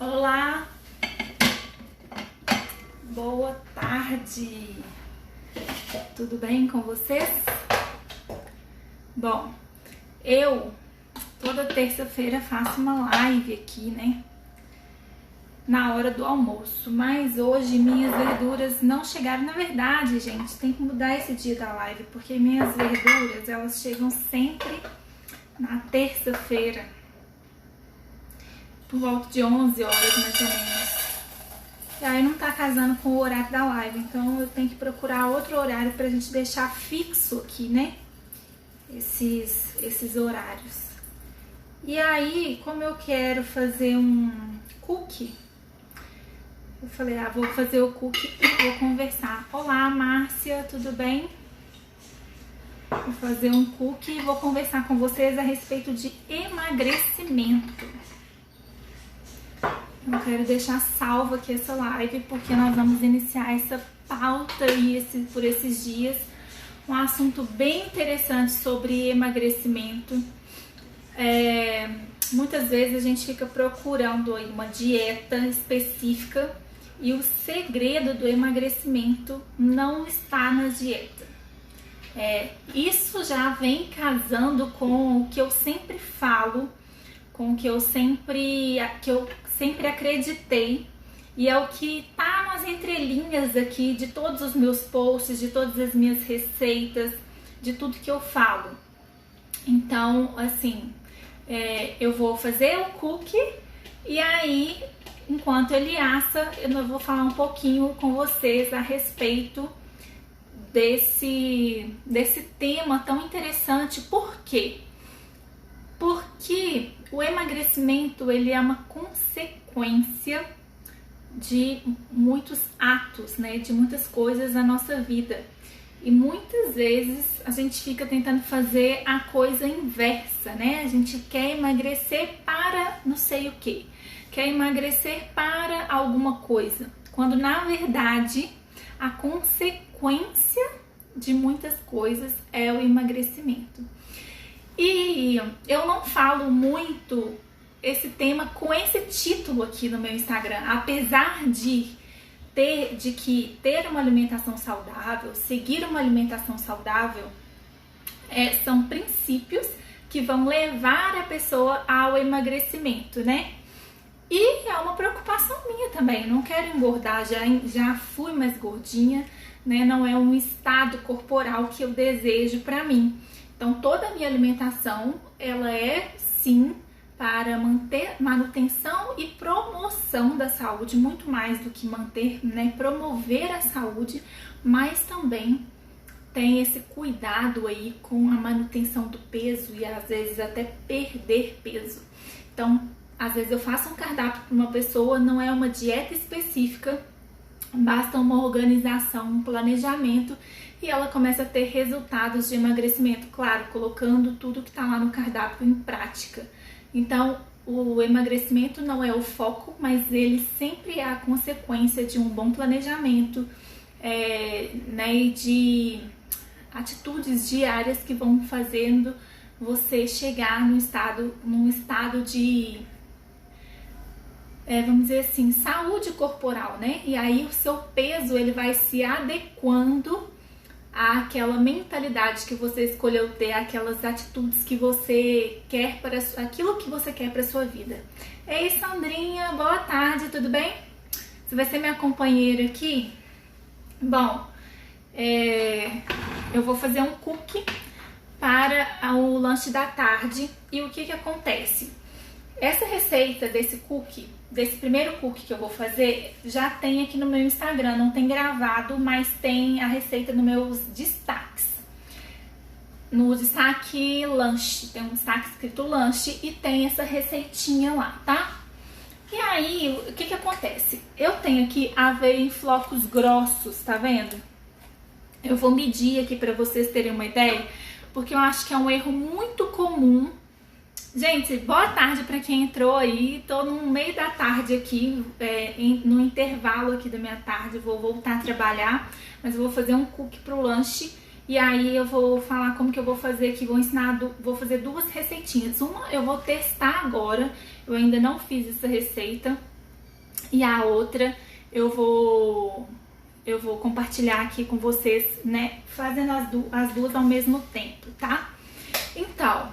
Olá, boa tarde, tudo bem com vocês? Bom, eu toda terça-feira faço uma live aqui, né, na hora do almoço, mas hoje minhas verduras não chegaram. Na verdade, gente, tem que mudar esse dia da live, porque minhas verduras, elas chegam sempre na terça-feira, por volta de 11 horas mais ou menos. E aí não tá casando com o horário da live, então eu tenho que procurar outro horário pra gente deixar fixo aqui, né? Esses horários. E aí, como eu quero fazer um cookie, eu falei, vou fazer o cookie e vou conversar. Olá, Márcia, tudo bem? Vou fazer um cookie e vou conversar com vocês a respeito de emagrecimento. Eu quero deixar salva aqui essa live, porque nós vamos iniciar essa pauta aí por esses dias. Um assunto bem interessante sobre emagrecimento. Muitas vezes a gente fica procurando aí uma dieta específica e o segredo do emagrecimento não está na dieta. Isso já vem casando com o que eu sempre falo, com o que eu sempre acreditei, e é o que tá nas entrelinhas aqui de todos os meus posts, de todas as minhas receitas, de tudo que eu falo. Então, assim, eu vou fazer o cookie e aí, enquanto ele assa, eu vou falar um pouquinho com vocês a respeito desse tema tão interessante. Por quê? Porque o emagrecimento, ele é uma consequência de muitos atos, né? De muitas coisas na nossa vida. E muitas vezes a gente fica tentando fazer a coisa inversa, né? A gente quer emagrecer para não sei o que, quer emagrecer para alguma coisa, quando na verdade a consequência de muitas coisas é o emagrecimento. E eu não falo muito esse tema com esse título aqui no meu Instagram, apesar de que ter uma alimentação saudável, seguir uma alimentação saudável, são princípios que vão levar a pessoa ao emagrecimento, né? E é uma preocupação minha também, não quero engordar, já fui mais gordinha, né? Não é um estado corporal que eu desejo pra mim. Então, toda a minha alimentação, ela é, sim, para manter manutenção e promoção da saúde, muito mais do que manter, né, promover a saúde, mas também tem esse cuidado aí com a manutenção do peso e às vezes até perder peso. Então, às vezes eu faço um cardápio para uma pessoa, não é uma dieta específica, basta uma organização, um planejamento, e ela começa a ter resultados de emagrecimento, claro, colocando tudo que está lá no cardápio em prática. Então, o emagrecimento não é o foco, mas ele sempre é a consequência de um bom planejamento, né, e de atitudes diárias que vão fazendo você chegar num estado de, vamos dizer assim, saúde corporal, né? E aí o seu peso, ele vai se adequando àquela mentalidade que você escolheu ter, aquelas atitudes que você quer para aquilo que você quer para sua vida. Ei, Sandrinha, boa tarde, tudo bem? Você vai ser minha companheira aqui? Bom, eu vou fazer um cookie para o lanche da tarde. E o que acontece? Essa receita desse cookie, desse primeiro cookie que eu vou fazer, já tem aqui no meu Instagram, não tem gravado, mas tem a receita nos meus destaques. No destaque lanche, tem um destaque escrito lanche e tem essa receitinha lá, tá? E aí, o que acontece? Eu tenho aqui aveia em flocos grossos, tá vendo? Eu vou medir aqui pra vocês terem uma ideia, porque eu acho que é um erro muito comum. Gente, boa tarde para quem entrou aí. Tô no meio da tarde aqui, no intervalo aqui da minha tarde. Vou voltar a trabalhar, mas eu vou fazer um cookie pro lanche. E aí eu vou falar como que eu vou fazer aqui. Vou fazer duas receitinhas. Uma eu vou testar agora. Eu ainda não fiz essa receita. e a outra eu vou compartilhar aqui com vocês, né, fazendo as duas ao mesmo tempo, tá? Então,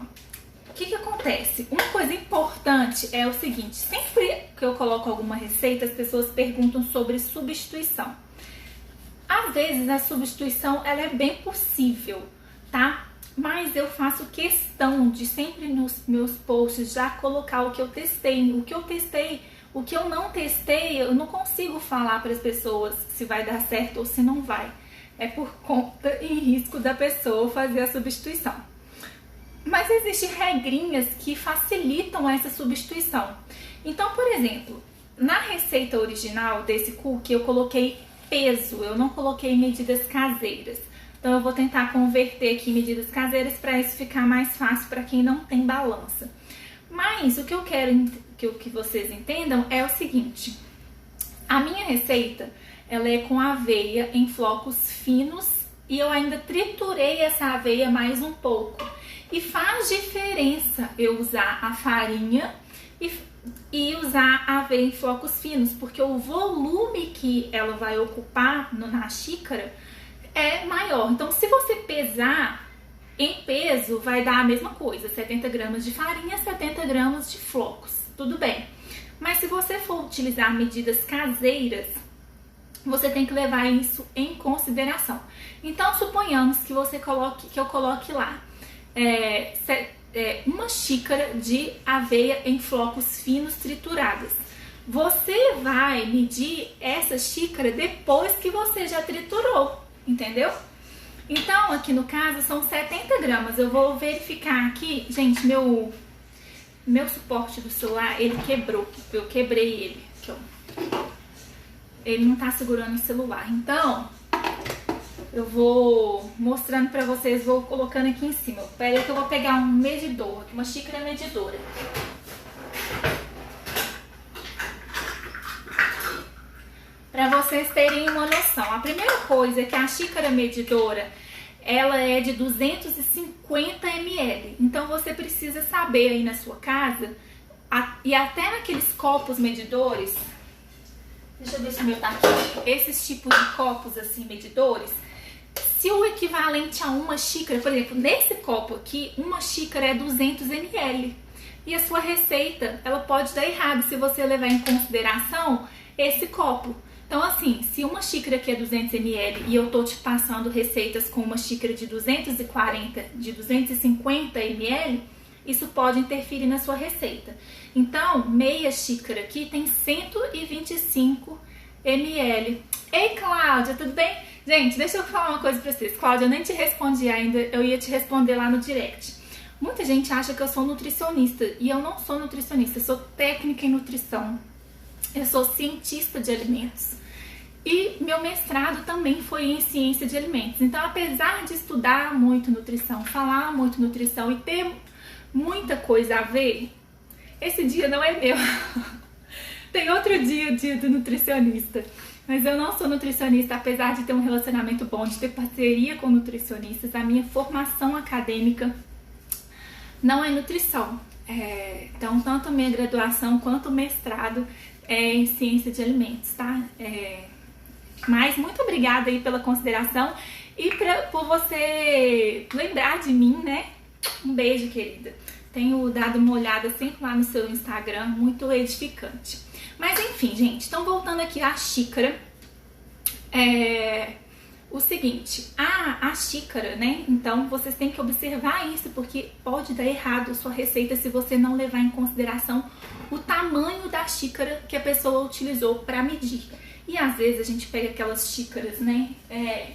o que acontece? Uma coisa importante é o seguinte: sempre que eu coloco alguma receita, as pessoas perguntam sobre substituição. Às vezes a substituição ela é bem possível, tá? Mas eu faço questão de sempre nos meus posts já colocar o que eu testei. O que eu testei, o que eu não testei, eu não consigo falar para as pessoas se vai dar certo ou se não vai. É por conta e risco da pessoa fazer a substituição. Mas existem regrinhas que facilitam essa substituição. Então, por exemplo, na receita original desse cookie eu coloquei peso, eu não coloquei medidas caseiras. Então eu vou tentar converter aqui medidas caseiras para isso ficar mais fácil para quem não tem balança. Mas o que eu quero que vocês entendam é o seguinte: a minha receita ela é com aveia em flocos finos e eu ainda triturei essa aveia mais um pouco. E faz diferença eu usar a farinha e usar a aveia em flocos finos, porque o volume que ela vai ocupar na xícara é maior. Então, se você pesar em peso, vai dar a mesma coisa: 70 gramas de farinha, 70 gramas de flocos, tudo bem. Mas se você for utilizar medidas caseiras, você tem que levar isso em consideração. Então, suponhamos que eu coloque lá uma xícara de aveia em flocos finos trituradas. Você vai medir essa xícara depois que você já triturou, entendeu? Então, aqui no caso, são 70 gramas. Eu vou verificar aqui. Gente, meu suporte do celular, ele quebrou. Eu quebrei ele. Aqui, ó. Ele não tá segurando o celular. Então, eu vou mostrando pra vocês, vou colocando aqui em cima. Pera aí que eu vou pegar um medidor, uma xícara medidora. Para vocês terem uma noção, a primeira coisa é que a xícara medidora, ela é de 250 ml. Então você precisa saber aí na sua casa, e até naqueles copos medidores, deixa eu ver se o meu tá aqui, esses tipos de copos assim medidores, se o equivalente a uma xícara, por exemplo, nesse copo aqui, uma xícara é 200 ml. E a sua receita, ela pode dar errado se você levar em consideração esse copo. Então, assim, se uma xícara aqui é 200 ml e eu tô te passando receitas com uma xícara de 240, de 250 ml, isso pode interferir na sua receita. Então, meia xícara aqui tem 125 ml. Ei, Cláudia, tudo bem? Gente, deixa eu falar uma coisa pra vocês. Cláudia, eu nem te respondi ainda, eu ia te responder lá no direct. Muita gente acha que eu sou nutricionista e eu não sou nutricionista, eu sou técnica em nutrição. Eu sou cientista de alimentos. E meu mestrado também foi em ciência de alimentos. Então, apesar de estudar muito nutrição, falar muito nutrição e ter muita coisa a ver, esse dia não é meu. Tem outro dia, o dia do nutricionista. Mas eu não sou nutricionista, apesar de ter um relacionamento bom, de ter parceria com nutricionistas. A minha formação acadêmica não é nutrição. Então, tanto a minha graduação quanto o mestrado é em ciência de alimentos, tá? Mas muito obrigada aí pela consideração e por você lembrar de mim, né? Um beijo, querida. Tenho dado uma olhada sempre lá no seu Instagram, muito edificante. Mas enfim, gente, então voltando aqui à xícara, o seguinte, a xícara, né? Então vocês têm que observar isso, porque pode dar errado a sua receita se você não levar em consideração o tamanho da xícara que a pessoa utilizou para medir. E às vezes a gente pega aquelas xícaras, né?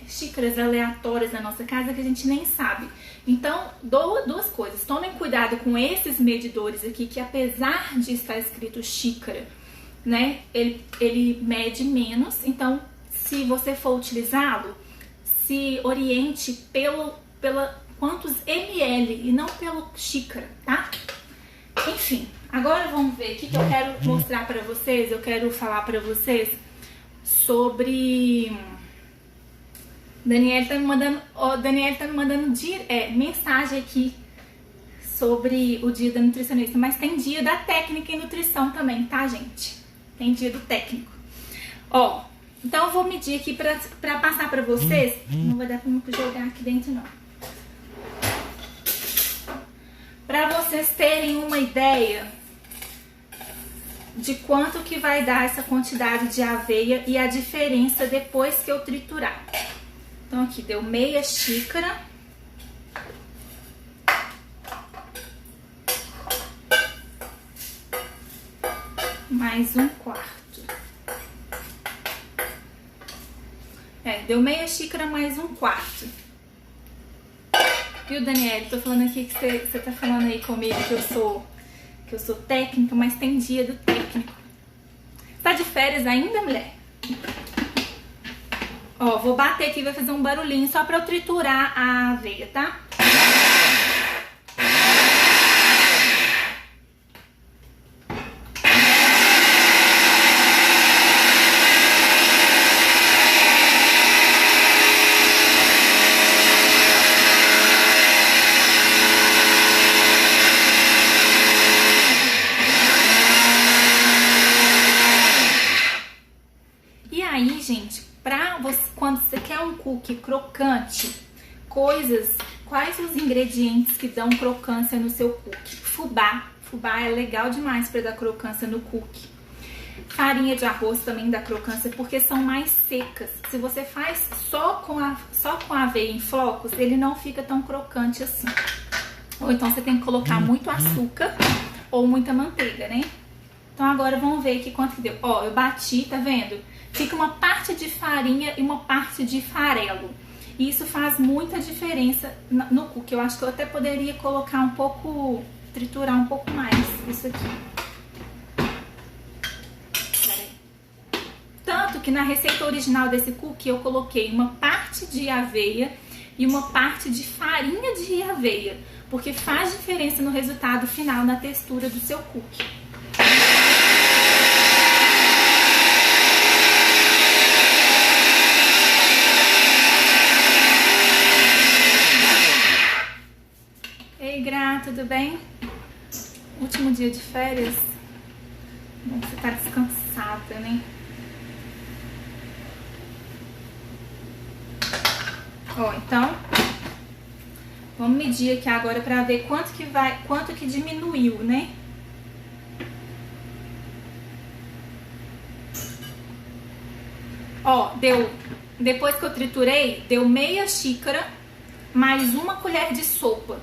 Xícaras aleatórias na nossa casa que a gente nem sabe. Então, duas coisas. Tomem cuidado com esses medidores aqui, que apesar de estar escrito xícara, né? Ele mede menos. Então, se você for utilizá-lo, se oriente pela quantos ml e não pelo xícara, tá? Enfim, agora vamos ver o que eu quero mostrar para vocês. Eu quero falar para vocês sobre... Daniel tá me mandando mensagem aqui sobre o dia da nutricionista, mas tem dia da técnica em nutrição também, tá, gente? Tem dia do técnico. Ó, então eu vou medir aqui pra passar pra vocês. Não vai dar pra jogar aqui dentro, não. Pra vocês terem uma ideia de quanto que vai dar essa quantidade de aveia e a diferença depois que eu triturar. Então aqui deu meia xícara. Mais 1/4. Deu meia xícara mais 1/4. Viu, Daniele? Tô falando aqui que você tá falando aí comigo que eu sou técnica, mas tem dia do técnico. Tá de férias ainda, mulher? Ó, vou bater aqui, vai fazer um barulhinho só pra eu triturar a aveia, tá? Aí, gente, quando você quer um cookie crocante, quais os ingredientes que dão crocância no seu cookie? Fubá. Fubá é legal demais para dar crocância no cookie. Farinha de arroz também dá crocância porque são mais secas. Se você faz só com a aveia em flocos, ele não fica tão crocante assim. Ou então você tem que colocar muito açúcar ou muita manteiga, né? Então agora vamos ver aqui quanto que deu. Ó, eu bati, tá vendo? Fica uma parte de farinha e uma parte de farelo. E isso faz muita diferença no cookie. Eu acho que eu até poderia colocar um pouco, triturar um pouco mais isso aqui. Peraí. Tanto que na receita original desse cookie eu coloquei uma parte de aveia e uma parte de farinha de aveia. Porque faz diferença no resultado final, na textura do seu cookie. Tudo bem? Último dia de férias. Bom, você tá descansada, né? Ó, então vamos medir aqui agora pra ver quanto que diminuiu, né? Ó, depois que eu triturei, deu meia xícara mais 1 colher de sopa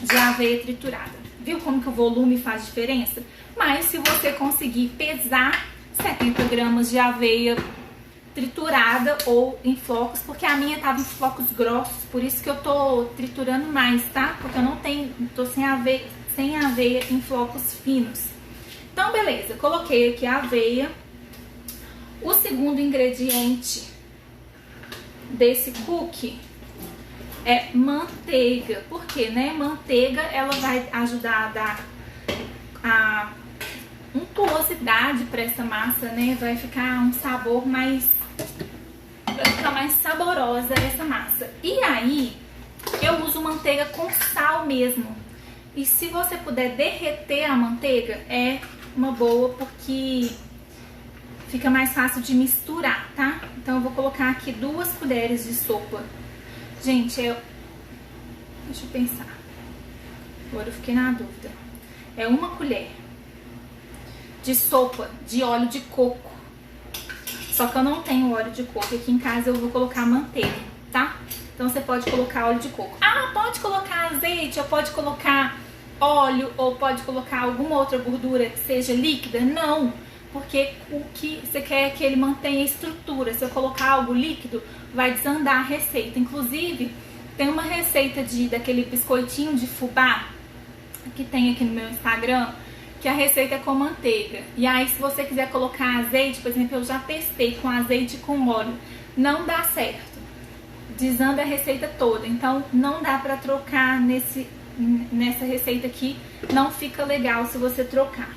de aveia triturada. Viu como que o volume faz diferença? Mas se você conseguir pesar 70 gramas de aveia triturada ou em flocos, porque a minha tava em flocos grossos, por isso que eu tô triturando mais, tá? Porque eu não tenho, tô sem aveia em flocos finos. Então, beleza, coloquei aqui a aveia. O segundo ingrediente desse cookie é manteiga. Por quê, né? Manteiga, ela vai ajudar a dar untuosidade para essa massa, né? Vai ficar um sabor mais... vai ficar mais saborosa essa massa. E aí, eu uso manteiga com sal mesmo. E se você puder derreter a manteiga, é uma boa, porque fica mais fácil de misturar, tá? Então eu vou colocar aqui 2 colheres de sopa. Gente, deixa eu pensar. Agora eu fiquei na dúvida. É 1 colher de sopa de óleo de coco. Só que eu não tenho óleo de coco. Aqui em casa eu vou colocar manteiga, tá? Então você pode colocar óleo de coco. Ah, pode colocar azeite, ou pode colocar óleo, ou pode colocar alguma outra gordura que seja líquida? Não, porque o que você quer é que ele mantenha a estrutura. Se eu colocar algo líquido, vai desandar a receita. Inclusive, tem uma receita daquele biscoitinho de fubá que tem aqui no meu Instagram, que a receita é com manteiga. E aí, se você quiser colocar azeite, por exemplo, eu já testei com azeite e com óleo, não dá certo. Desanda a receita toda. Então, não dá pra trocar nessa receita aqui. Não fica legal se você trocar.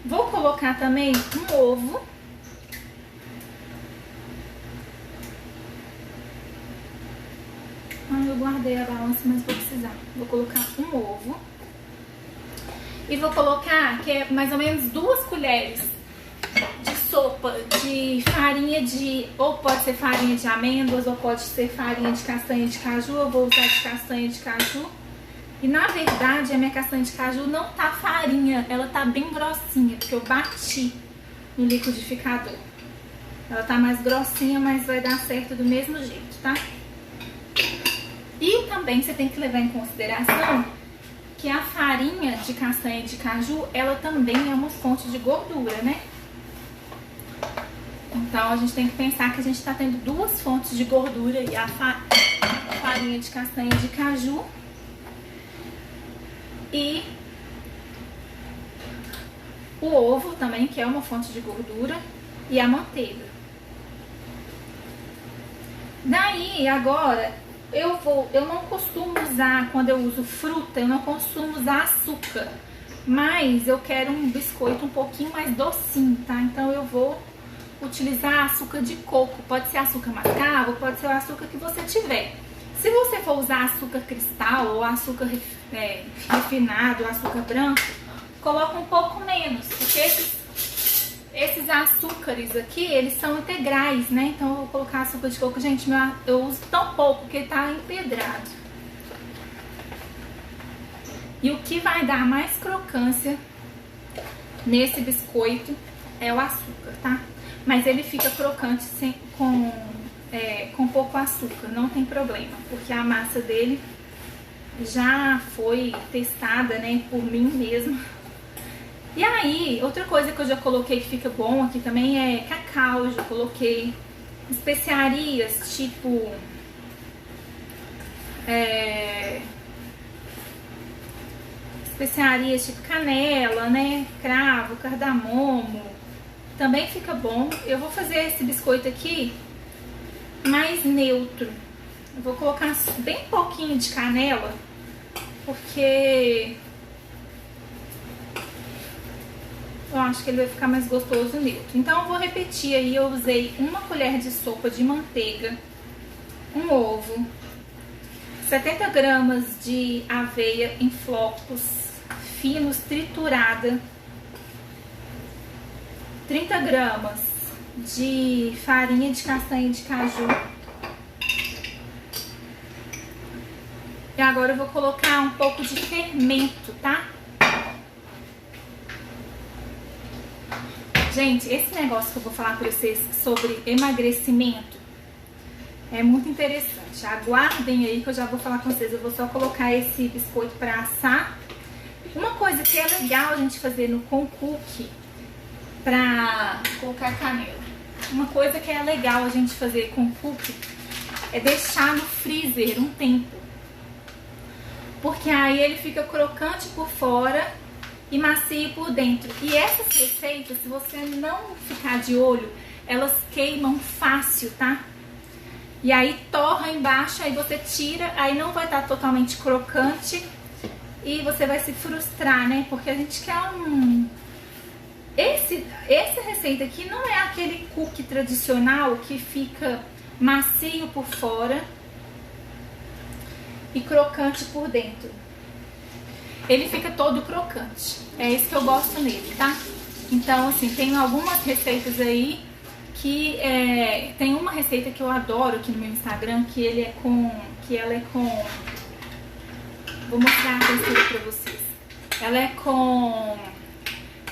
Vou colocar também um ovo. Eu guardei a balança, mas vou precisar. Vou colocar um ovo. E vou colocar, que é mais ou menos 2 colheres sopa de farinha de... ou pode ser farinha de amêndoas, ou pode ser farinha de castanha de caju. Eu vou usar de castanha de caju. E na verdade a minha castanha de caju não tá farinha, ela tá bem grossinha, porque eu bati no liquidificador. Ela tá mais grossinha, mas vai dar certo do mesmo jeito, tá? E também você tem que levar em consideração que a farinha de castanha de caju, ela também é uma fonte de gordura, né? Então a gente tem que pensar que a gente tá tendo duas fontes de gordura, e a farinha de castanha de caju e o ovo também, que é uma fonte de gordura, e a manteiga. Daí, agora, eu não costumo usar, quando eu uso fruta, eu não costumo usar açúcar, mas eu quero um biscoito um pouquinho mais docinho, tá? Então eu vou utilizar açúcar de coco, pode ser açúcar mascavo, pode ser o açúcar que você tiver. Se você for usar açúcar cristal ou açúcar refinado, açúcar branco, coloca um pouco menos, porque esses açúcares aqui, eles são integrais, né? Então eu vou colocar açúcar de coco. Gente, eu uso tão pouco que ele tá empedrado. E o que vai dar mais crocância nesse biscoito é o açúcar, tá? Mas ele fica crocante com pouco açúcar, não tem problema, porque a massa dele já foi testada, né, por mim mesma. E aí, outra coisa que eu já coloquei que fica bom aqui também é cacau. Eu já coloquei especiarias tipo canela, né, cravo, cardamomo, também fica bom. Eu vou fazer esse biscoito aqui mais neutro. Eu vou colocar bem pouquinho de canela, porque eu acho que ele vai ficar mais gostoso neutro. Então eu vou repetir aí, eu usei 1 colher de sopa de manteiga, um ovo, 70 gramas de aveia em flocos finos triturada, 30 gramas de farinha de castanha de caju. E agora eu vou colocar um pouco de fermento, tá? Gente, esse negócio que eu vou falar pra vocês sobre emagrecimento é muito interessante. Aguardem aí que eu já vou falar com vocês. Eu vou só colocar esse biscoito pra assar. Uma coisa que é legal a gente fazer com cookie pra colocar canela. Uma coisa que é legal a gente fazer com cookie é deixar no freezer um tempo. Porque aí ele fica crocante por fora e macio por dentro. E essas receitas, se você não ficar de olho, elas queimam fácil, tá? E aí torra embaixo, aí você tira, aí não vai estar totalmente crocante e você vai se frustrar, né? Porque a gente quer essa receita aqui não é aquele cookie tradicional que fica macio por fora e crocante por dentro. Ele fica todo crocante. É isso que eu gosto nele, tá? Então, assim, tem algumas receitas aí que tem uma receita que eu adoro aqui no meu Instagram, que ela é com... Vou mostrar a textura pra vocês. Ela é com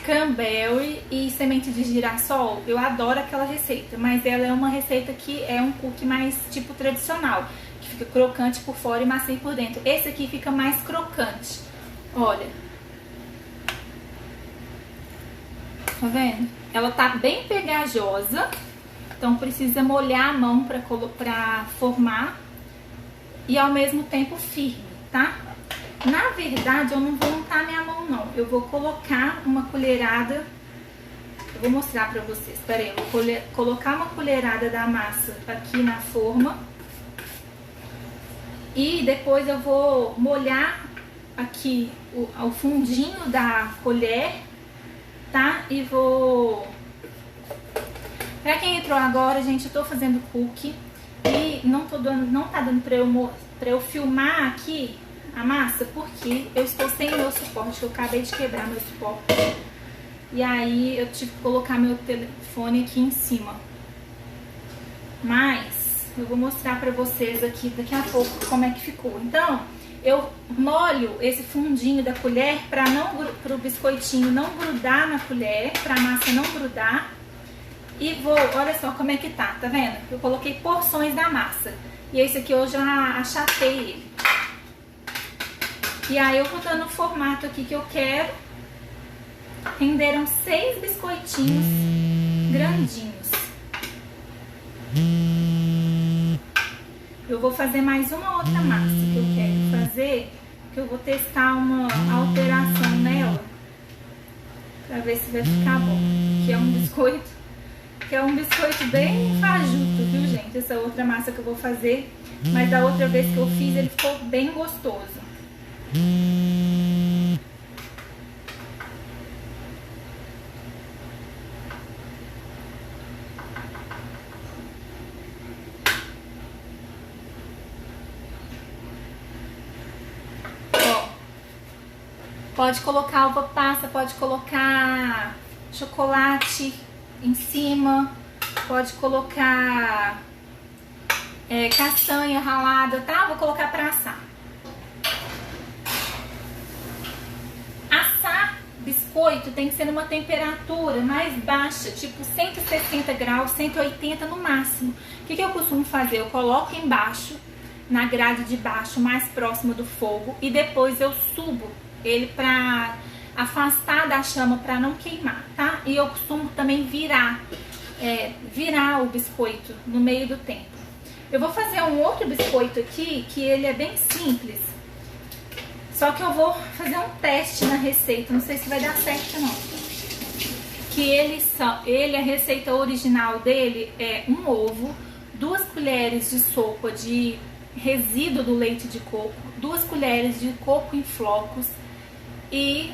cranberry e semente de girassol. Eu adoro aquela receita, mas ela é uma receita que é um cookie mais tipo tradicional, que fica crocante por fora e macio por dentro. Esse aqui fica mais crocante. Olha. Tá vendo? Ela tá bem pegajosa, então precisa molhar a mão pra formar e ao mesmo tempo firme, tá? Na verdade, eu não vou untar minha mão, não. Eu vou colocar uma colherada. Eu vou mostrar pra vocês. Pera aí, eu vou colocar uma colherada da massa aqui na forma. E depois eu vou molhar aqui o fundinho da colher, tá? E vou... Pra quem entrou agora, gente, eu tô fazendo cookie e não tá dando pra eu filmar aqui a massa, porque eu estou sem o meu suporte, eu acabei de quebrar meu suporte. e aí eu tive que colocar meu telefone aqui em cima. Mas eu vou mostrar pra vocês aqui daqui a pouco como é que ficou. Então, eu molho esse fundinho da colher para o biscoitinho não grudar na colher, para a massa não grudar. E vou, olha só como é que tá vendo? Eu coloquei porções da massa. E esse aqui eu já achatei ele. E aí eu vou dando o formato aqui que eu quero. Renderam 6 biscoitinhos grandinhos. Eu vou fazer mais uma outra massa que eu quero fazer, que eu vou testar uma alteração nela, pra ver se vai ficar bom. Que é um biscoito bem fajuto, viu, gente? Essa outra massa que eu vou fazer, mas da outra vez que eu fiz ele ficou bem gostoso. Pode colocar uva passa, pode colocar chocolate em cima, pode colocar castanha ralada, tá? Vou colocar pra assar. Assar biscoito tem que ser numa temperatura mais baixa, tipo 160 graus, 180 no máximo. O que eu costumo fazer? Eu coloco embaixo, na grade de baixo, mais próxima do fogo, e depois eu subo ele pra afastar da chama pra não queimar, tá? E eu costumo também virar o biscoito no meio do tempo. Eu vou fazer um outro biscoito aqui, que ele é bem simples, só que eu vou fazer um teste na receita, não sei se vai dar certo não. A receita original dele é um ovo, 2 colheres de sopa de resíduo do leite de coco, 2 colheres de coco em flocos e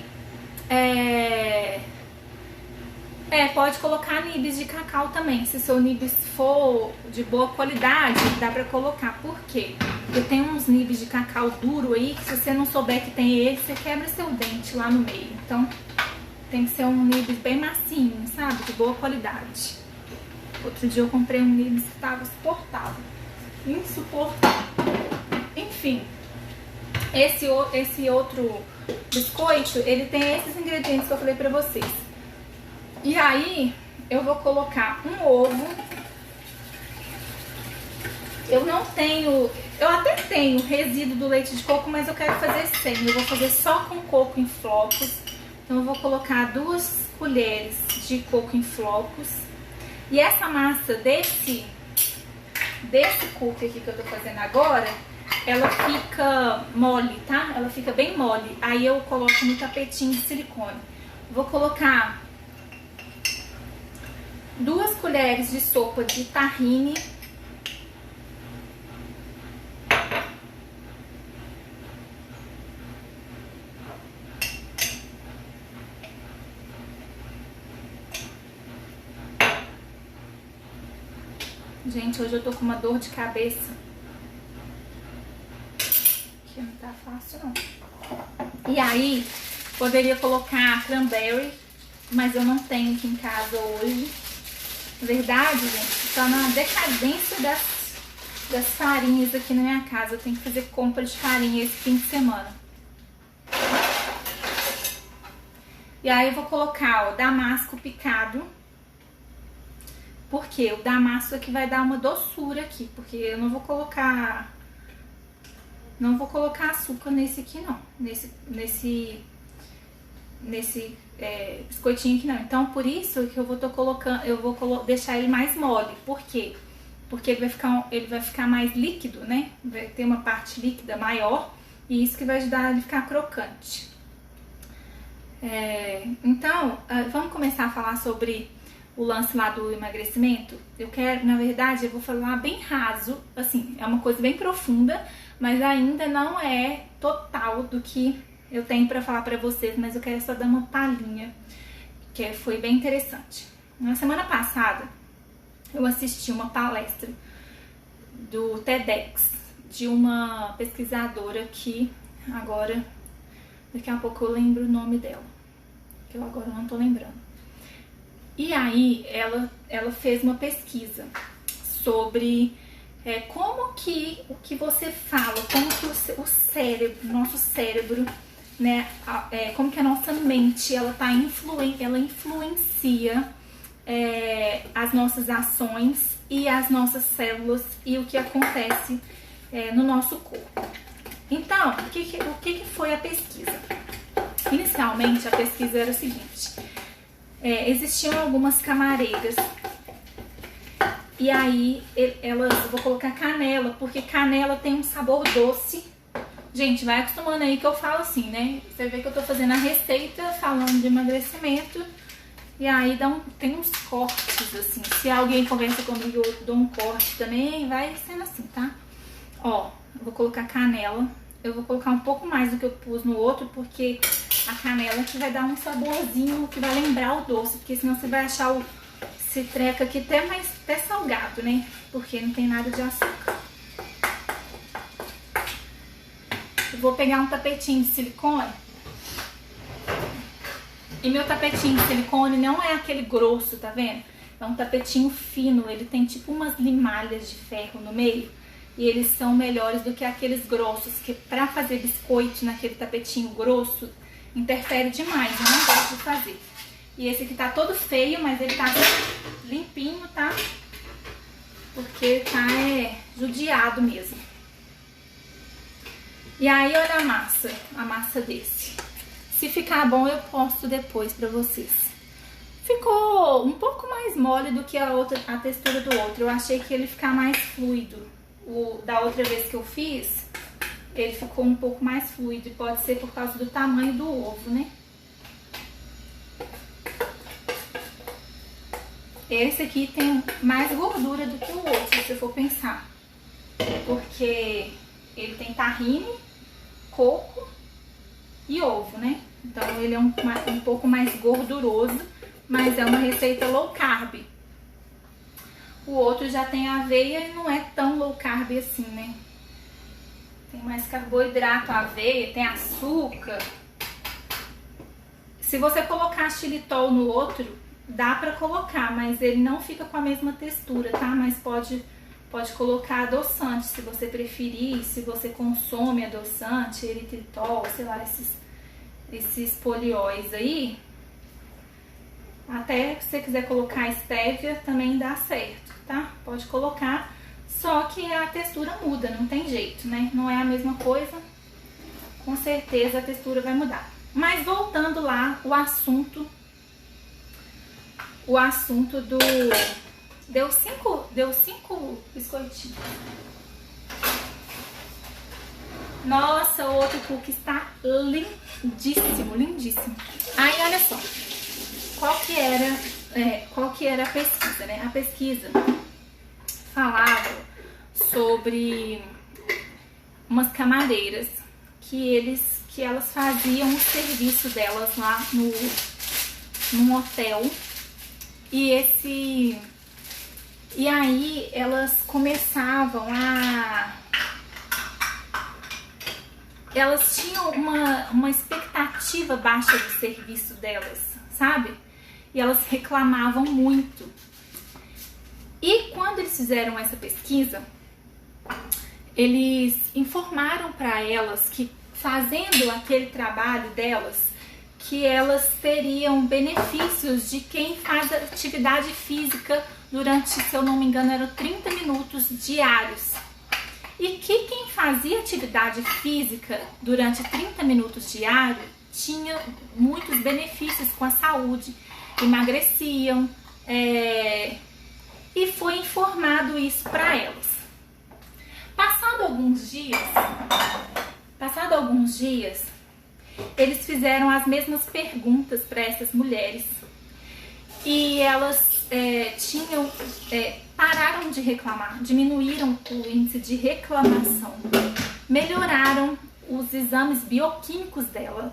pode colocar nibs de cacau também. Se seu nibs for de boa qualidade, dá pra colocar. Por quê? Eu tenho uns nibs de cacau duro aí, que se você não souber que tem ele, você quebra seu dente lá no meio. Então, tem que ser um nibs bem macinho, sabe? De boa qualidade. Outro dia eu comprei um nibs que tava insuportável. Enfim, esse outro biscoito, ele tem esses ingredientes que eu falei pra vocês. E aí, eu vou colocar um ovo. Eu até tenho resíduo do leite de coco, mas eu quero fazer sem. Eu vou fazer só com coco em flocos. Então eu vou colocar 2 colheres de coco em flocos. E essa massa desse cookie aqui que eu tô fazendo agora, ela fica mole, tá? Ela fica bem mole. Aí eu coloco no tapetinho de silicone. Vou colocar 2 colheres de sopa de tahine. Gente, hoje eu tô com uma dor de cabeça que não tá fácil não. E aí, poderia colocar cranberry, mas eu não tenho aqui em casa hoje. Na verdade, gente, tá na decadência das farinhas aqui na minha casa. Eu tenho que fazer compra de farinha esse fim de semana. E aí eu vou colocar o damasco picado. Porque o damasco aqui vai dar uma doçura aqui, porque eu não vou colocar açúcar nesse aqui não, nesse biscoitinho aqui não. Então por isso que eu vou deixar ele mais mole. Por quê? Porque ele vai ficar mais líquido, né? Vai ter uma parte líquida maior e isso que vai ajudar ele a ficar crocante. Então, vamos começar a falar sobre o lance lá do emagrecimento. Na verdade, eu vou falar bem raso, assim, é uma coisa bem profunda, mas ainda não é total do que eu tenho pra falar pra vocês, mas eu quero só dar uma palhinha, que foi bem interessante. Na semana passada, eu assisti uma palestra do TEDx, de uma pesquisadora que agora, daqui a pouco eu lembro o nome dela. que eu agora não tô lembrando. E aí ela fez uma pesquisa sobre como que o que você fala, como que o cérebro, nosso cérebro, né, como que a nossa mente ela influencia as nossas ações e as nossas células e o que acontece no nosso corpo. Então, o que foi a pesquisa? Inicialmente, a pesquisa era o seguinte: existiam algumas camareiras e aí eu vou colocar canela, porque canela tem um sabor doce. Gente, vai acostumando aí que eu falo assim, né? Você vê que eu tô fazendo a receita falando de emagrecimento e aí tem uns cortes assim. Se alguém conversa comigo, eu dou um corte também, vai sendo assim, tá? Ó, eu vou colocar canela. Eu vou colocar um pouco mais do que eu pus no outro, porque a canela que vai dar um saborzinho que vai lembrar o doce, porque senão você vai achar esse treco aqui até salgado, né? Porque não tem nada de açúcar. Eu vou pegar um tapetinho de silicone. E meu tapetinho de silicone não é aquele grosso, tá vendo? É um tapetinho fino, ele tem tipo umas limalhas de ferro no meio. E eles são melhores do que aqueles grossos, que pra fazer biscoito naquele tapetinho grosso, interfere demais, eu não gosto de fazer. E esse aqui tá todo feio, mas ele tá limpinho, tá? Porque tá judiado mesmo. E aí, olha a massa desse. Se ficar bom, eu posto depois pra vocês. Ficou um pouco mais mole do que a textura do outro. Eu achei que ele ficar mais fluido. Da outra vez que eu fiz, ele ficou um pouco mais fluido. E pode ser por causa do tamanho do ovo, né? Esse aqui tem mais gordura do que o outro, se você for pensar. Porque ele tem tahine, coco e ovo, né? Então ele é um pouco mais gorduroso, mas é uma receita low carb. O outro já tem aveia e não é tão low carb assim, né? Tem mais carboidrato, aveia, tem açúcar. Se você colocar xilitol no outro, dá pra colocar, mas ele não fica com a mesma textura, tá? Mas pode colocar adoçante, se você preferir, se você consome adoçante, eritritol, sei lá, esses polióis aí. Até se você quiser colocar stevia, também dá certo, tá? Pode colocar, só que a textura muda, não tem jeito, né? Não é a mesma coisa, com certeza a textura vai mudar. Mas voltando lá, o assunto do... Deu cinco biscoitinhos. Nossa, o outro cookie está lindíssimo, lindíssimo. Aí, olha só. Qual que era a pesquisa, né? A pesquisa falava sobre umas camareiras que elas faziam o serviço delas lá num hotel. E aí elas começavam elas tinham uma expectativa baixa do serviço delas, sabe? E elas reclamavam muito. E quando eles fizeram essa pesquisa, eles informaram para elas que fazendo aquele trabalho delas, que elas teriam benefícios de quem faz atividade física durante, se eu não me engano, eram 30 minutos diários. E que quem fazia atividade física durante 30 minutos diários tinha muitos benefícios com a saúde, emagreciam, e foi informado isso para elas. Passado alguns dias, eles fizeram as mesmas perguntas para essas mulheres e elas pararam de reclamar, diminuíram o índice de reclamação, melhoraram os exames bioquímicos delas,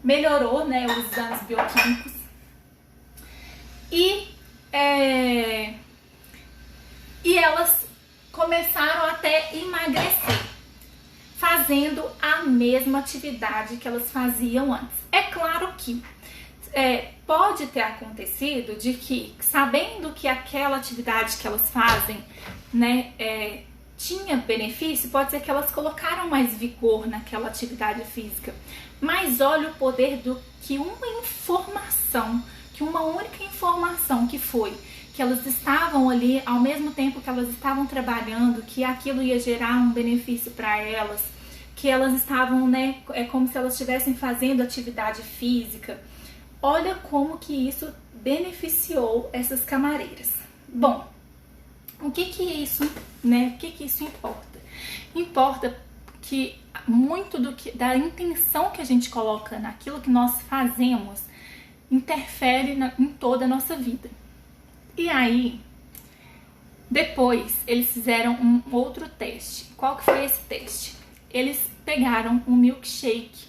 melhorou, né, os exames bioquímicos e elas começaram até emagrecer. fazendo a mesma atividade que elas faziam antes. É claro que pode ter acontecido de que, sabendo que aquela atividade que elas fazem, né, tinha benefício, pode ser que elas colocaram mais vigor naquela atividade física. Mas olha o poder do que uma única informação que foi que elas estavam ali ao mesmo tempo que elas estavam trabalhando, que aquilo ia gerar um benefício para elas, que elas estavam, né, é como se elas estivessem fazendo atividade física. Olha como que isso beneficiou essas camareiras. Bom, o que isso, né? O que isso importa? Importa que muito da intenção que a gente coloca naquilo que nós fazemos interfere em toda a nossa vida. E aí, depois eles fizeram um outro teste. Qual que foi esse teste? Eles pegaram um milkshake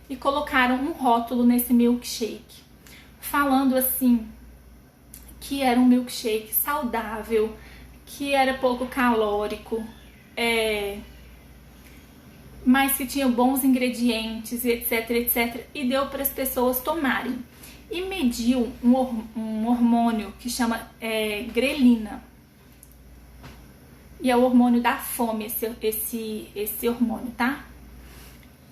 e colocaram um rótulo nesse milkshake, falando assim que era um milkshake saudável, que era pouco calórico, mas que tinha bons ingredientes, etc, etc, e deu para as pessoas tomarem. E mediu um hormônio que chama grelina. E é o hormônio da fome, esse hormônio, tá?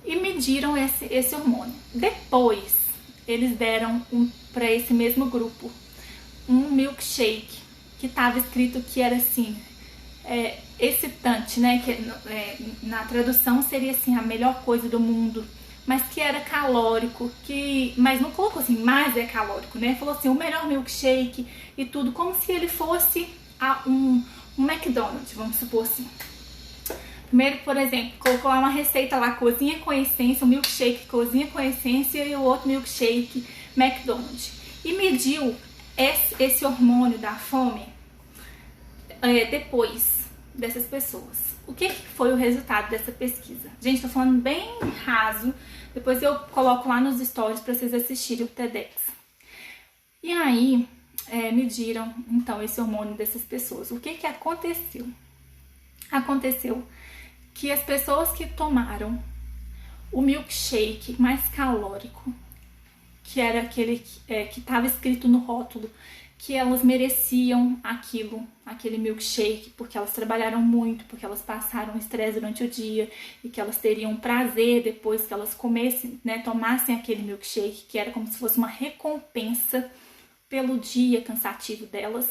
E mediram esse hormônio. Depois, eles deram para esse mesmo grupo um milkshake que estava escrito que era assim, excitante, né? Que na tradução seria assim, a melhor coisa do mundo, mas que era calórico, mas não colocou assim, mas é calórico, né? Falou assim, o melhor milkshake e tudo, como se ele fosse um McDonald's, vamos supor assim. Primeiro, por exemplo, colocou lá uma receita lá, cozinha com essência, um milkshake cozinha com essência e o outro milkshake McDonald's. E mediu esse hormônio da fome depois dessas pessoas. O que foi o resultado dessa pesquisa? Gente, tô falando bem raso, depois eu coloco lá nos stories para vocês assistirem o TEDx. E aí, mediram então esse hormônio dessas pessoas. O que aconteceu? Aconteceu que as pessoas que tomaram o milkshake mais calórico, que era aquele que estava escrito no rótulo, que elas mereciam aquele milkshake, porque elas trabalharam muito, porque elas passaram estresse durante o dia e que elas teriam prazer depois que elas comessem, né, tomassem aquele milkshake, que era como se fosse uma recompensa pelo dia cansativo delas.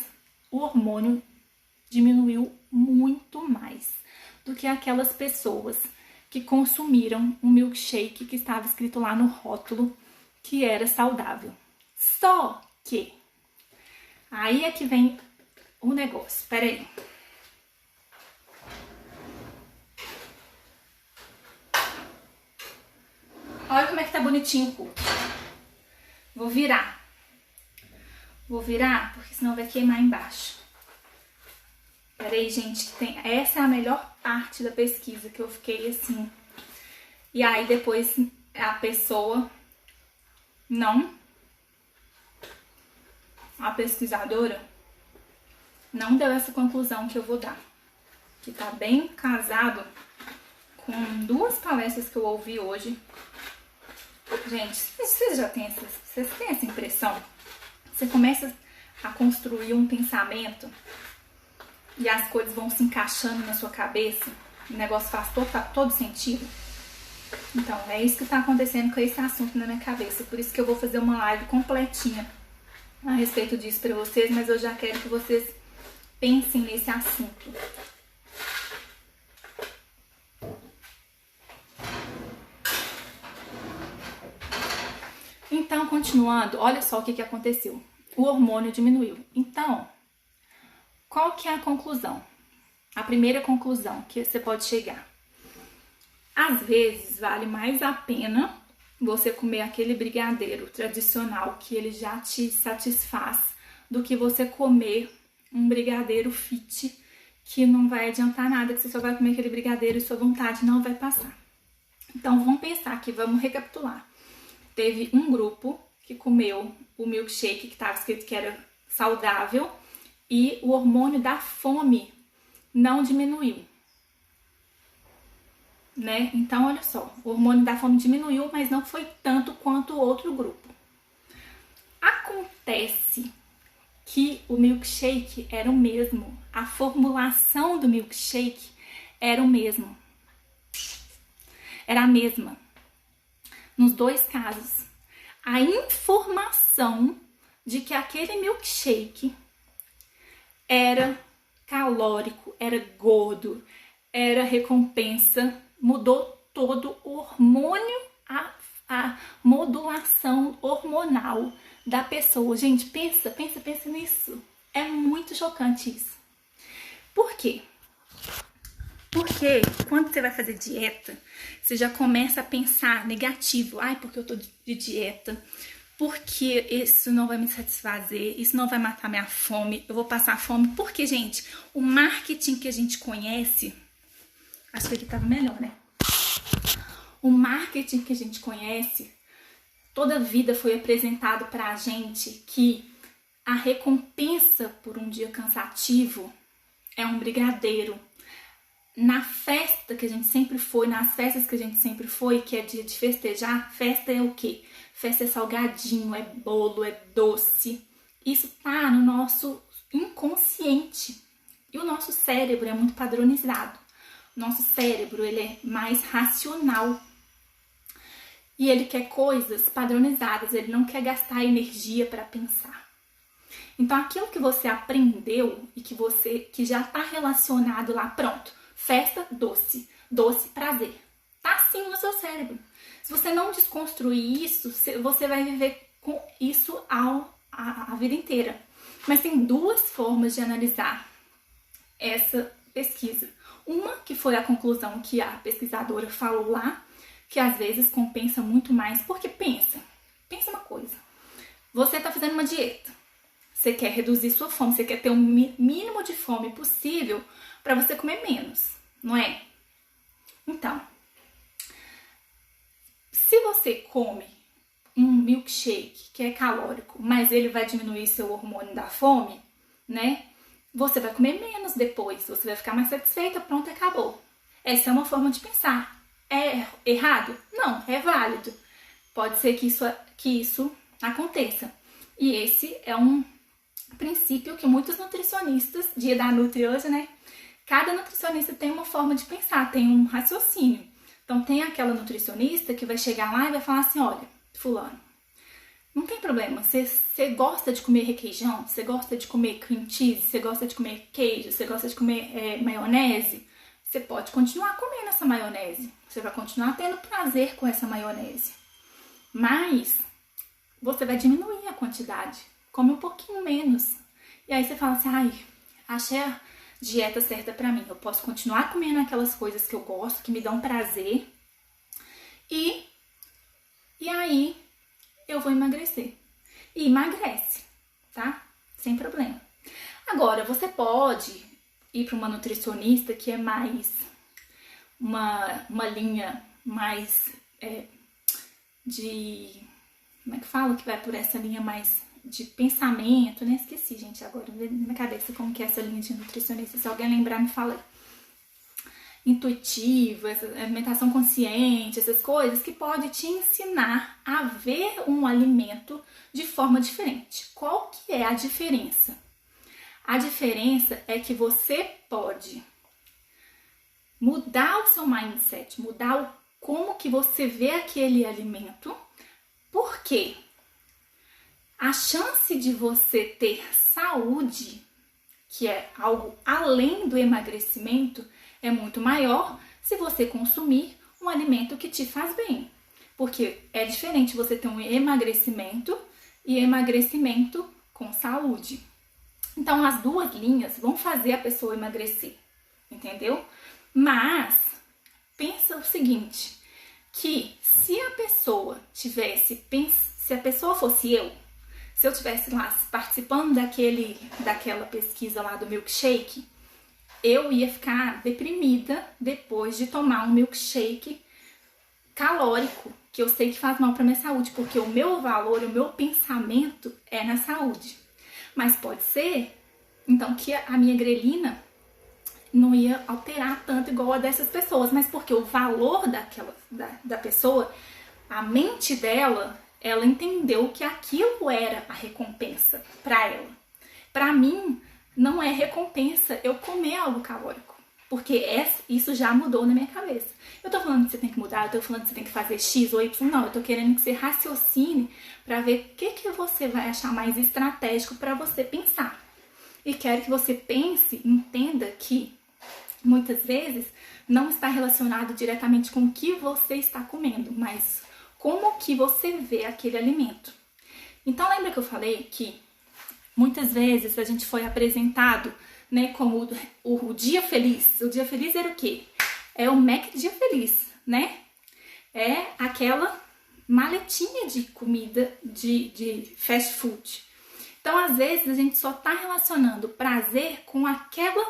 O hormônio diminuiu muito mais do que aquelas pessoas que consumiram um milkshake que estava escrito lá no rótulo que era saudável. Só que aí é que vem o negócio. Pera aí. Olha como é que tá bonitinho o cookie. Vou virar. Porque senão vai queimar embaixo. Pera aí, gente, essa é a melhor parte da pesquisa, que eu fiquei assim. E aí depois a pesquisadora não deu essa conclusão que eu vou dar, que tá bem casado com 2 palestras que eu ouvi hoje. Gente, vocês têm essa impressão? Você começa a construir um pensamento e as coisas vão se encaixando na sua cabeça, o negócio faz todo sentido. Então, é isso que está acontecendo com esse assunto na minha cabeça. Por isso que eu vou fazer uma live completinha a respeito disso para vocês, mas eu já quero que vocês pensem nesse assunto. Então, continuando, olha só o que aconteceu. O hormônio diminuiu. Então, qual que é a conclusão? A primeira conclusão que você pode chegar. Às vezes, vale mais a pena você comer aquele brigadeiro tradicional que ele já te satisfaz do que você comer um brigadeiro fit que não vai adiantar nada, que você só vai comer aquele brigadeiro e sua vontade não vai passar. Então, vamos pensar aqui, vamos recapitular. Teve um grupo que comeu o milkshake que estava escrito que era saudável e o hormônio da fome não diminuiu. né? Então, olha só, o hormônio da fome diminuiu, mas não foi tanto quanto o outro grupo. Acontece que o milkshake era o mesmo, a formulação do milkshake era o mesmo. Era a mesma. Nos dois casos. A informação de que aquele milkshake era calórico, era gordo, era recompensa, mudou todo o hormônio, a modulação hormonal da pessoa. Gente, pensa nisso. É muito chocante isso. Por quê? Porque quando você vai fazer dieta, você já começa a pensar negativo. Ai, porque eu tô de dieta. Porque isso não vai me satisfazer. Isso não vai matar minha fome. Eu vou passar fome. Porque, gente, o marketing que a gente conhece... Acho que aqui tava melhor, né? O marketing que a gente conhece, toda a vida foi apresentado pra gente que a recompensa por um dia cansativo é um brigadeiro. Na festa que a gente sempre foi, nas festas que a gente sempre foi, que é dia de festejar, festa é o quê? Festa é salgadinho, é bolo, é doce. Isso tá no nosso inconsciente. E o nosso cérebro é muito padronizado. O nosso cérebro, ele é mais racional. E ele quer coisas padronizadas, ele não quer gastar energia para pensar. Então, aquilo que você aprendeu e que já está relacionado lá, pronto. Festa, doce. Doce, prazer. Tá assim no seu cérebro. Se você não desconstruir isso, você vai viver com isso a vida inteira. Mas tem duas formas de analisar essa pesquisa. Uma que foi a conclusão que a pesquisadora falou lá, que às vezes compensa muito mais. Porque pensa uma coisa. Você tá fazendo uma dieta. Você quer reduzir sua fome, você quer ter o mínimo de fome possível para você comer menos, não é? Então, se você come um milkshake que é calórico, mas ele vai diminuir seu hormônio da fome, né? Você vai comer menos depois, você vai ficar mais satisfeita, pronto, acabou. Essa é uma forma de pensar. É errado? Não, é válido. Pode ser que isso aconteça. E esse é um princípio que muitos nutricionistas, dia da Nutri hoje, né? Cada nutricionista tem uma forma de pensar, tem um raciocínio. Então tem aquela nutricionista que vai chegar lá e vai falar assim, olha, fulano, não tem problema, você gosta de comer requeijão, você gosta de comer cream cheese, você gosta de comer queijo, você gosta de comer maionese, você pode continuar comendo essa maionese, você vai continuar tendo prazer com essa maionese, mas você vai diminuir a quantidade, come um pouquinho menos. E aí você fala assim, ai, achei a dieta certa pra mim, eu posso continuar comendo aquelas coisas que eu gosto, que me dão prazer, e aí eu vou emagrecer. E emagrece, tá? Sem problema. Agora, você pode ir para uma nutricionista que é mais uma linha mais de... Como é que fala? Que vai por essa linha mais de pensamento, né? Esqueci, gente, agora na minha cabeça como que é essa linha de nutricionista. Se alguém lembrar, me fala aí. Intuitiva, alimentação consciente, essas coisas que pode te ensinar a ver um alimento de forma diferente. Qual que é a diferença? A diferença é que você pode mudar o seu mindset, mudar como que você vê aquele alimento, porque a chance de você ter saúde, que é algo além do emagrecimento, é muito maior se você consumir um alimento que te faz bem. Porque é diferente você ter um emagrecimento e emagrecimento com saúde. Então, as duas linhas vão fazer a pessoa emagrecer, entendeu? Mas, pensa o seguinte, que se a pessoa fosse eu, se eu estivesse lá participando daquela pesquisa lá do milkshake, eu ia ficar deprimida depois de tomar um milkshake calórico, que eu sei que faz mal para minha saúde, porque o meu valor, o meu pensamento é na saúde. Mas pode ser, então, que a minha grelina não ia alterar tanto igual a dessas pessoas, mas porque o valor da pessoa, a mente dela, ela entendeu que aquilo era a recompensa para ela. Para mim, não é recompensa eu comer algo calórico, porque isso já mudou na minha cabeça. Eu tô falando que você tem que mudar, eu tô falando que você tem que fazer X ou Y, não, eu tô querendo que você raciocine para ver o que você vai achar mais estratégico para você pensar. E quero que você pense, entenda que muitas vezes não está relacionado diretamente com o que você está comendo, mas como que você vê aquele alimento. Então lembra que eu falei que muitas vezes a gente foi apresentado, né, como o dia feliz. O dia feliz era o quê? É o Mac dia feliz, né? É aquela maletinha de comida de fast food. Então, às vezes, a gente só está relacionando prazer com aquela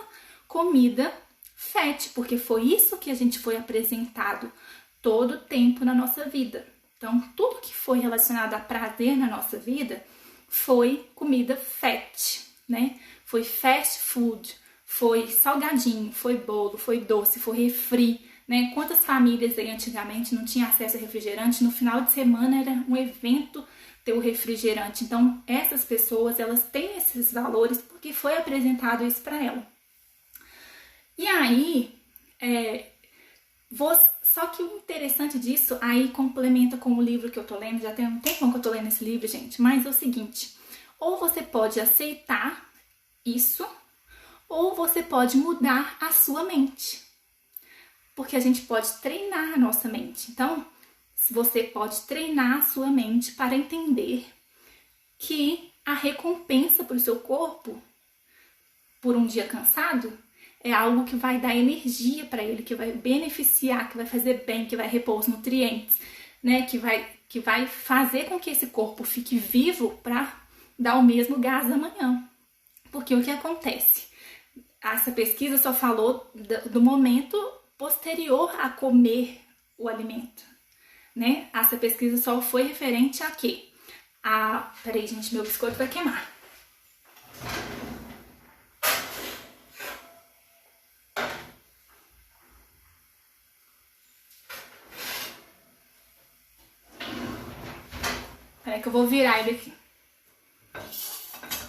comida fat, porque foi isso que a gente foi apresentado todo o tempo na nossa vida. Então, tudo que foi relacionado a prazer na nossa vida foi comida fat, né? Foi fast food, foi salgadinho, foi bolo, foi doce, foi refri, né? Quantas famílias aí antigamente não tinham acesso a refrigerante? No final de semana era um evento ter o refrigerante. Então, essas pessoas, elas têm esses valores porque foi apresentado isso para ela. E aí, só que o interessante disso, aí complementa com o livro que eu tô lendo, já tem um tempo que eu tô lendo esse livro, gente, mas é o seguinte, ou você pode aceitar isso, ou você pode mudar a sua mente. Porque a gente pode treinar a nossa mente. Então, você pode treinar a sua mente para entender que a recompensa para o seu corpo, por um dia cansado, é algo que vai dar energia para ele, que vai beneficiar, que vai fazer bem, que vai repor os nutrientes, né? Que vai fazer com que esse corpo fique vivo para dar o mesmo gás amanhã. Porque o que acontece? Essa pesquisa só falou do momento posterior a comer o alimento, né? Essa pesquisa só foi referente a quê? Peraí, gente, meu biscoito vai queimar. Peraí que eu vou virar ele aqui.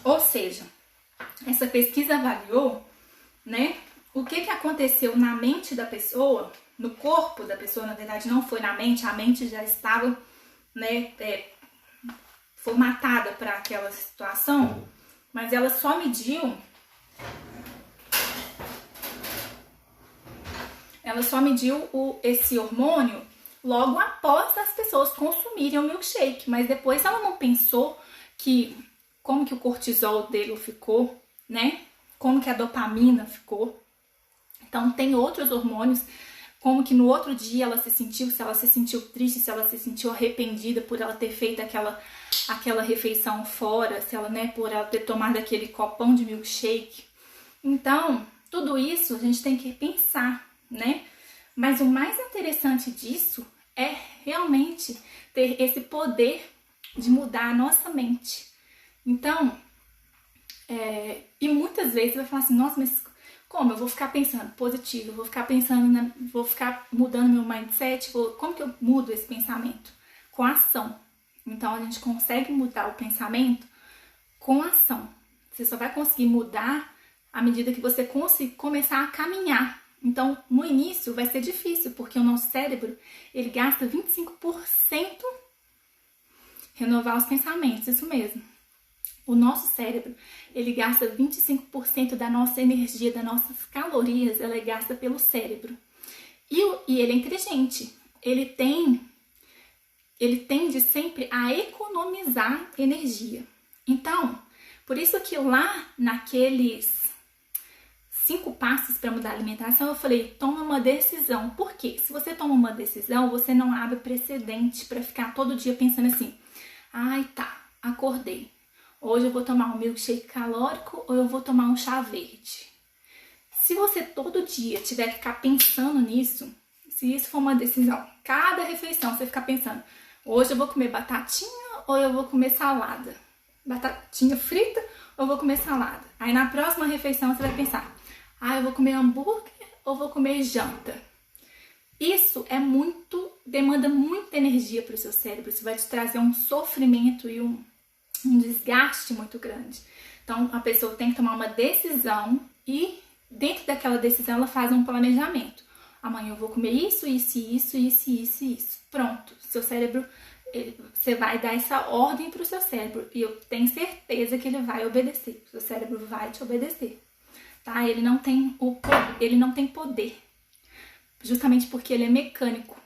Ou seja, essa pesquisa avaliou, né, o que aconteceu na mente da pessoa, no corpo da pessoa, na verdade não foi na mente, a mente já estava, né, formatada para aquela situação, mas ela só mediu esse hormônio logo após as pessoas consumirem o milkshake, mas depois ela não pensou como que o cortisol dele ficou, né? Como que a dopamina ficou. Então tem outros hormônios, como que no outro dia ela se sentiu, se ela se sentiu triste, se ela se sentiu arrependida por ela ter feito aquela refeição fora, se ela, né, por ela ter tomado aquele copão de milkshake. Então, tudo isso a gente tem que pensar, né? Mas o mais interessante disso é realmente ter esse poder de mudar a nossa mente. Então, e muitas vezes vai falar assim, nossa, mas como? Eu vou ficar pensando positivo, vou ficar mudando meu mindset, como que eu mudo esse pensamento? Com ação. Então, a gente consegue mudar o pensamento com ação. Você só vai conseguir mudar à medida que você começar a caminhar. Então, no início vai ser difícil, porque o nosso cérebro, ele gasta 25% renovar os pensamentos, isso mesmo. O nosso cérebro, ele gasta 25% da nossa energia, das nossas calorias, ela é gasta pelo cérebro. E ele é inteligente, ele tende sempre a economizar energia. Então, por isso que lá naqueles 5 passos para mudar a alimentação, eu falei, toma uma decisão. Por quê? Se você toma uma decisão, você não abre precedente para ficar todo dia pensando assim, ai tá, acordei. Hoje eu vou tomar um milkshake calórico ou eu vou tomar um chá verde. Se você todo dia tiver que ficar pensando nisso, se isso for uma decisão, cada refeição você ficar pensando, hoje eu vou comer batatinha ou eu vou comer salada? Batatinha frita ou eu vou comer salada? Aí na próxima refeição você vai pensar, Ah, eu vou comer hambúrguer ou vou comer janta? Isso demanda muita energia para o seu cérebro. Isso vai te trazer um sofrimento e um desgaste muito grande. Então, a pessoa tem que tomar uma decisão e dentro daquela decisão ela faz um planejamento. Amanhã eu vou comer isso, isso, isso, isso, isso, isso. Pronto, seu cérebro, você vai dar essa ordem para o seu cérebro e eu tenho certeza que ele vai obedecer. O seu cérebro vai te obedecer, tá? Ele não tem poder, justamente porque ele é mecânico.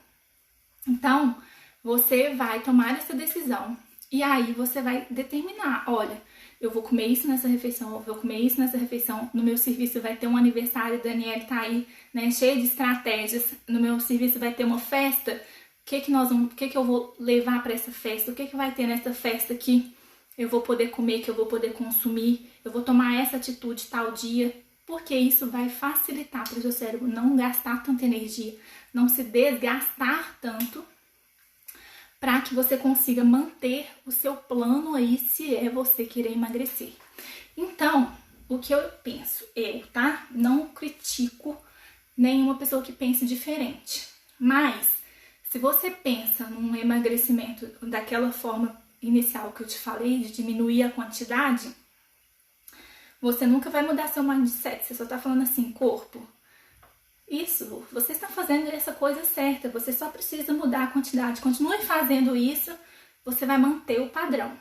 Então, você vai tomar essa decisão e aí você vai determinar, olha, eu vou comer isso nessa refeição, eu vou comer isso nessa refeição, no meu serviço vai ter um aniversário, Daniele tá aí, né, cheia de estratégias, no meu serviço vai ter uma festa, o que eu vou levar para essa festa, o que vai ter nessa festa que eu vou poder comer, que eu vou poder consumir, eu vou tomar essa atitude tal dia, porque isso vai facilitar para o seu cérebro não gastar tanta energia, não se desgastar tanto, para que você consiga manter o seu plano aí, se é você querer emagrecer. Então, o que eu penso, tá? Não critico nenhuma pessoa que pense diferente, mas se você pensa num emagrecimento daquela forma inicial que eu te falei, de diminuir a quantidade, você nunca vai mudar seu mindset, você só tá falando assim, corpo, isso, você está fazendo essa coisa certa, você só precisa mudar a quantidade. Continue fazendo isso, você vai manter o padrão,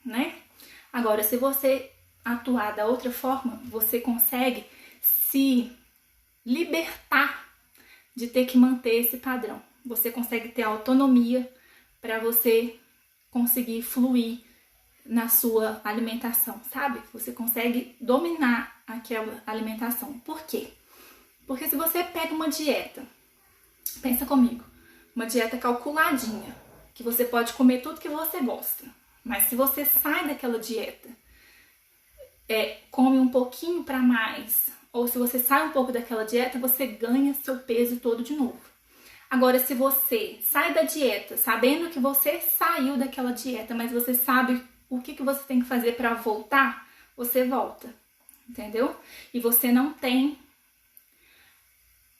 né? Agora, se você atuar da outra forma, você consegue se libertar de ter que manter esse padrão. Você consegue ter autonomia para você conseguir fluir na sua alimentação, sabe? Você consegue dominar aquela alimentação. Por quê? Porque se você pega uma dieta, pensa comigo, uma dieta calculadinha, que você pode comer tudo que você gosta, mas se você sai daquela dieta, come um pouquinho para mais, ou se você sai um pouco daquela dieta, você ganha seu peso todo de novo. Agora, se você sai da dieta, sabendo que você saiu daquela dieta, mas você sabe o que você tem que fazer para voltar, você volta, entendeu? E você não tem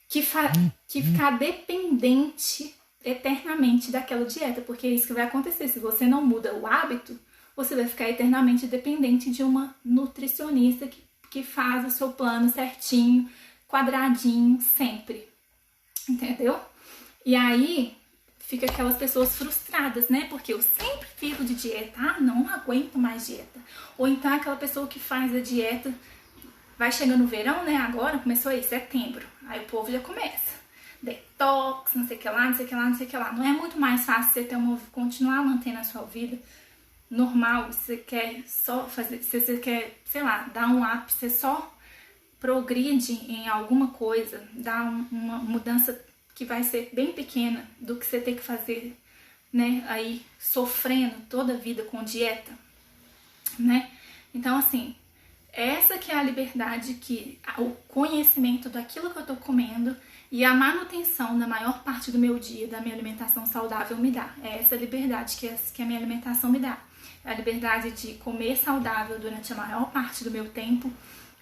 que ficar dependente eternamente daquela dieta, porque é isso que vai acontecer. Se você não muda o hábito, você vai ficar eternamente dependente de uma nutricionista que faz o seu plano certinho, quadradinho, sempre. Entendeu? E aí fica aquelas pessoas frustradas, né? Porque eu sempre vivo de dieta, não aguento mais dieta. Ou então aquela pessoa que faz a dieta, vai chegando o verão, né? Agora começou aí, setembro. Aí o povo já começa. Detox, não sei o que lá, não sei o que lá, não sei o que lá. Não é muito mais fácil você continuar mantendo a sua vida normal? Você quer só fazer, se você quer, sei lá, dar um up, você só progride em alguma coisa, dá uma mudança que vai ser bem pequena do que você ter que fazer, né? Aí sofrendo toda a vida com dieta, né? Então, assim, essa que é a liberdade, o conhecimento daquilo que eu tô comendo e a manutenção da maior parte do meu dia, da minha alimentação saudável me dá. É essa liberdade que a minha alimentação me dá. É a liberdade de comer saudável durante a maior parte do meu tempo,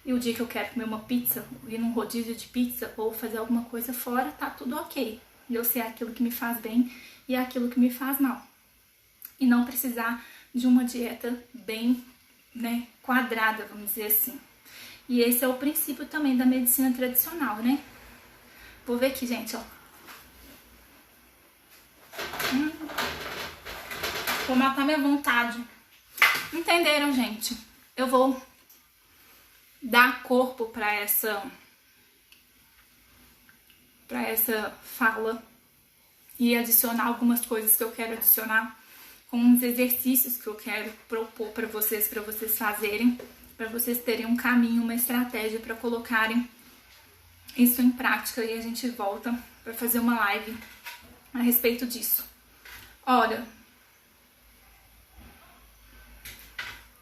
e o dia que eu quero comer uma pizza, ir num rodízio de pizza ou fazer alguma coisa fora, tá tudo ok. Eu sei aquilo que me faz bem e aquilo que me faz mal. E não precisar de uma dieta bem, né, quadrada, vamos dizer assim. E esse é o princípio também da medicina tradicional, né? Vou ver aqui, gente, ó. Vou matar minha vontade. Entenderam, gente? Eu vou dar corpo para essa fala e adicionar algumas coisas que eu quero adicionar, com uns exercícios que eu quero propor para vocês fazerem, para vocês terem um caminho, uma estratégia para colocarem isso em prática, e a gente volta para fazer uma live a respeito disso. Olha,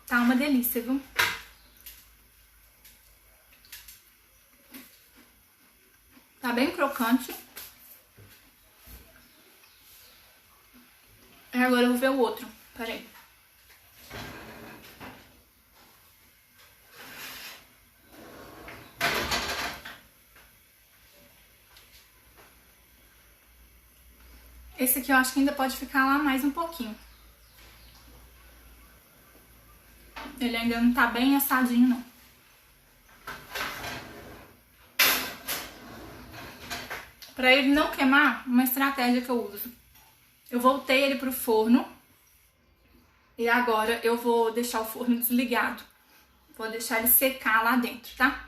tá uma delícia, viu? Tá bem crocante. Agora eu vou ver o outro. Peraí. Esse aqui eu acho que ainda pode ficar lá mais um pouquinho. Ele ainda não tá bem assadinho, não. Pra ele não queimar, uma estratégia que eu uso. Eu voltei ele pro forno. E agora eu vou deixar o forno desligado. Vou deixar ele secar lá dentro, tá?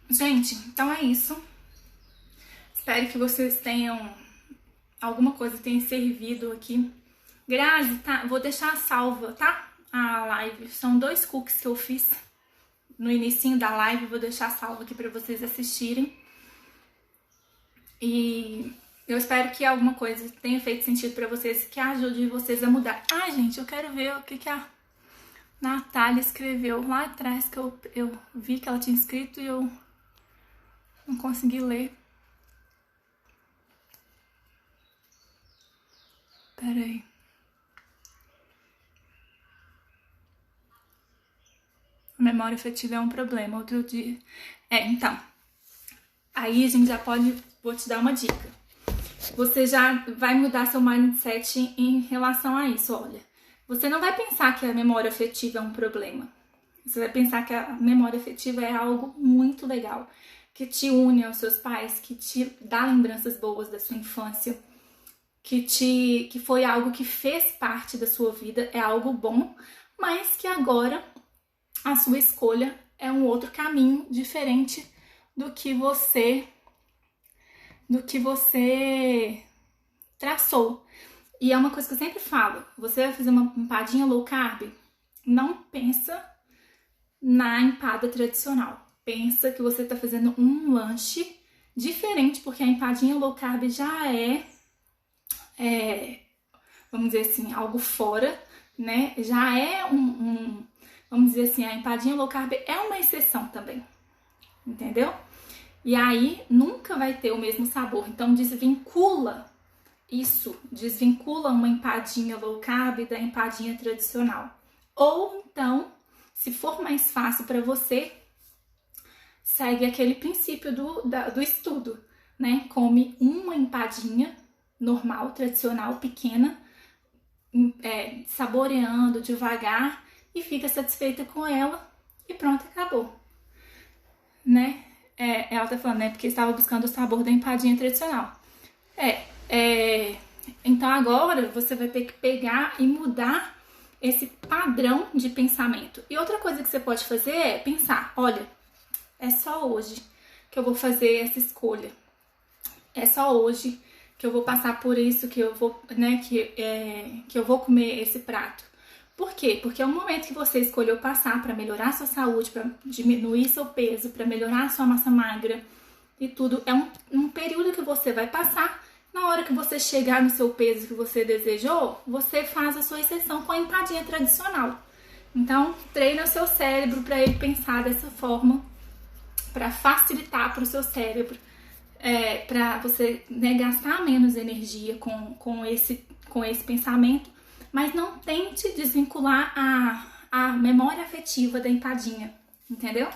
Gente, então é isso. Espero que vocês tenham... alguma coisa tenha servido aqui. Grazi, tá? Vou deixar salva, tá? A live. São 2 cookies que eu fiz no inicinho da live. Vou deixar salva aqui pra vocês assistirem. E... eu espero que alguma coisa tenha feito sentido pra vocês, que ajude vocês a mudar. Ai, gente, eu quero ver o que a Natália escreveu lá atrás, que eu vi que ela tinha escrito e eu não consegui ler. Peraí. A memória afetiva é um problema. Outro dia... então. Aí a gente já pode... vou te dar uma dica. Você já vai mudar seu mindset em relação a isso, olha. Você não vai pensar que a memória afetiva é um problema. Você vai pensar que a memória afetiva é algo muito legal, que te une aos seus pais, que te dá lembranças boas da sua infância, que foi algo que fez parte da sua vida, é algo bom, mas que agora a sua escolha é um outro caminho diferente do que você traçou. E é uma coisa que eu sempre falo, você vai fazer uma empadinha low carb, não pensa na empada tradicional. Pensa que você está fazendo um lanche diferente, porque a empadinha low carb já vamos dizer assim, algo fora, né? Já é vamos dizer assim, a empadinha low carb é uma exceção também, entendeu? E aí nunca vai ter o mesmo sabor. Então desvincula isso, desvincula uma empadinha low carb da empadinha tradicional. Ou então, se for mais fácil para você, segue aquele princípio do estudo, né? Come uma empadinha normal, tradicional, pequena, saboreando devagar e fica satisfeita com ela e pronto, acabou, né? Ela tá falando, né? Porque estava buscando o sabor da empadinha tradicional. Então agora você vai ter que pegar e mudar esse padrão de pensamento. E outra coisa que você pode fazer é pensar, olha, é só hoje que eu vou fazer essa escolha. É só hoje que eu vou passar por isso, que eu vou, né, que eu vou comer esse prato. Por quê? Porque é um momento que você escolheu passar para melhorar a sua saúde, para diminuir seu peso, para melhorar a sua massa magra e tudo. É um período que você vai passar. Na hora que você chegar no seu peso que você desejou, você faz a sua exceção com a empadinha tradicional. Então, treina o seu cérebro para ele pensar dessa forma, para facilitar para o seu cérebro, para você, né, gastar menos energia com esse pensamento, mas não tente desvincular a memória afetiva da empadinha, entendeu?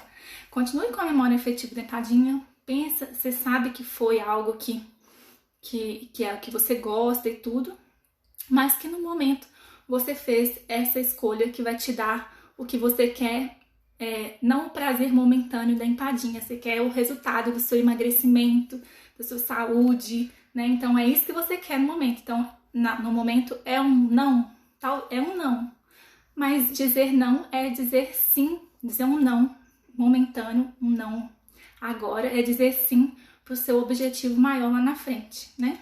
Continue com a memória afetiva da empadinha, pensa, você sabe que foi algo que você gosta e tudo, mas que no momento você fez essa escolha que vai te dar o que você quer, não o prazer momentâneo da empadinha, você quer o resultado do seu emagrecimento, da sua saúde, né? Então é isso que você quer no momento. Então, no momento é um não, mas dizer não é dizer sim, dizer um não momentâneo, um não agora, é dizer sim pro seu objetivo maior lá na frente, né?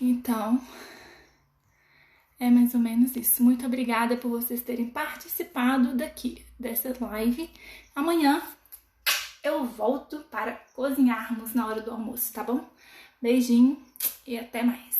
Então, é mais ou menos isso. Muito obrigada por vocês terem participado dessa live. Amanhã eu volto para cozinharmos na hora do almoço, tá bom? Beijinho e até mais.